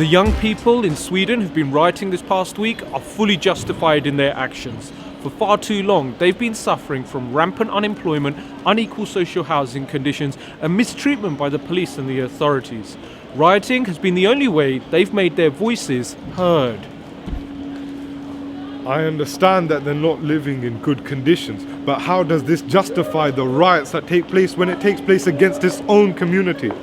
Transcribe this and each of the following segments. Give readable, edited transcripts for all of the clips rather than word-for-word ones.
The young people in Sweden who've been rioting this past week are fully justified in their actions. For far too long, they've been suffering from rampant unemployment, unequal social housing conditions, and mistreatment by the police and the authorities. Rioting has been the only way they've made their voices heard. I understand that they're not living in good conditions, but how does this justify the riots that take place when it takes place against its own community?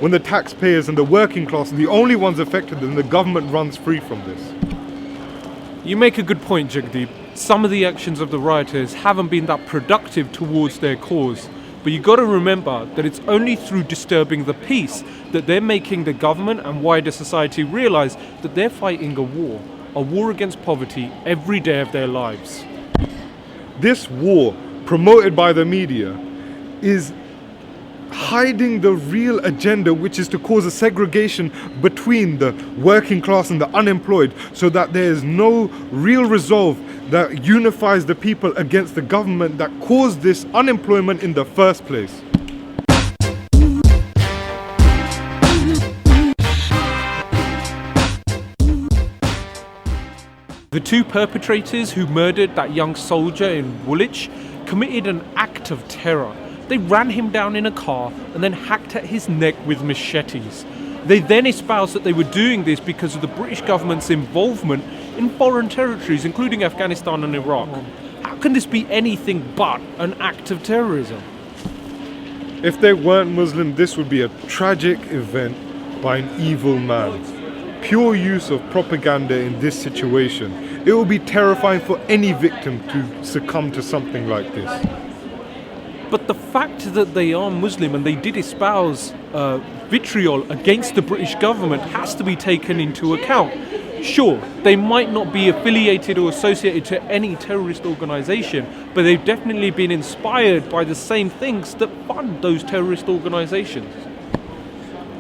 When the taxpayers and the working class are the only ones affected and the government runs free from this? You make a good point, Jagdeep. Some of the actions of the rioters haven't been that productive towards their cause. But you got to remember that it's only through disturbing the peace that they're making the government and wider society realise that they're fighting a war against poverty every day of their lives. This war, promoted by the media, is hiding the real agenda, which is to cause a segregation between the working class and the unemployed, so that there is no real resolve that unifies the people against the government that caused this unemployment in the first place. The two perpetrators who murdered that young soldier in Woolwich committed an act of terror. They ran him down in a car and then hacked at his neck with machetes. They then espoused that they were doing this because of the British government's involvement in foreign territories, including Afghanistan and Iraq. How can this be anything but an act of terrorism? If they weren't Muslim, this would be a tragic event by an evil man. Pure use of propaganda in this situation. It will be terrifying for any victim to succumb to something like this. But the fact that they are Muslim and they did espouse vitriol against the British government has to be taken into account. Sure, they might not be affiliated or associated to any terrorist organisation, but they've definitely been inspired by the same things that fund those terrorist organisations.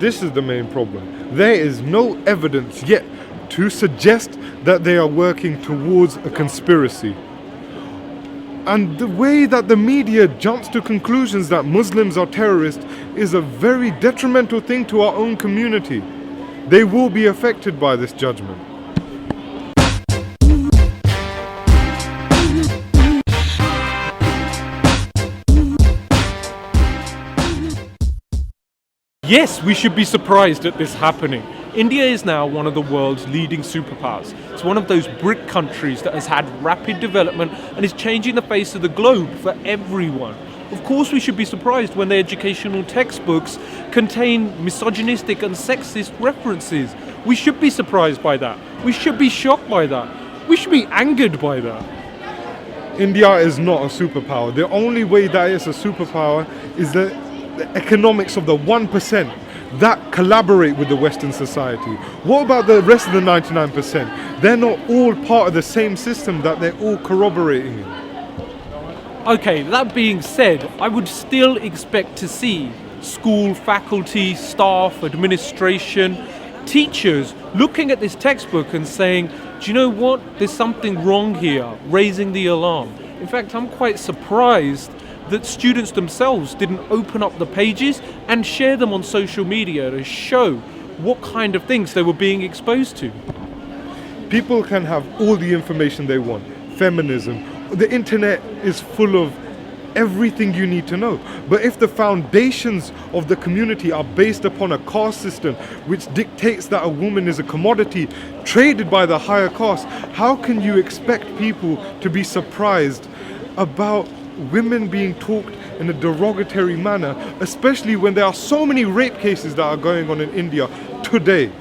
This is the main problem. There is no evidence yet to suggest that they are working towards a conspiracy. And the way that the media jumps to conclusions that Muslims are terrorists is a very detrimental thing to our own community. They will be affected by this judgment. Yes, we should be surprised at this happening. India is now one of the world's leading superpowers. It's one of those BRIC countries that has had rapid development and is changing the face of the globe for everyone. Of course, we should be surprised when their educational textbooks contain misogynistic and sexist references. We should be surprised by that. We should be shocked by that. We should be angered by that. India is not a superpower. The only way that it's a superpower is the economics of the 1% that collaborate with the Western society. What about the rest of the 99%? They're not all part of the same system that they're all corroborating in. Okay, that being said, I would still expect to see school faculty, staff, administration, teachers looking at this textbook and saying, do you know what? There's something wrong here, raising the alarm. In fact, I'm quite surprised that students themselves didn't open up the pages and share them on social media to show what kind of things they were being exposed to. People can have all the information they want. Feminism, the internet is full of everything you need to know. But if the foundations of the community are based upon a caste system which dictates that a woman is a commodity traded by the higher caste, how can you expect people to be surprised about women being talked in a derogatory manner, especially when there are so many rape cases that are going on in India today?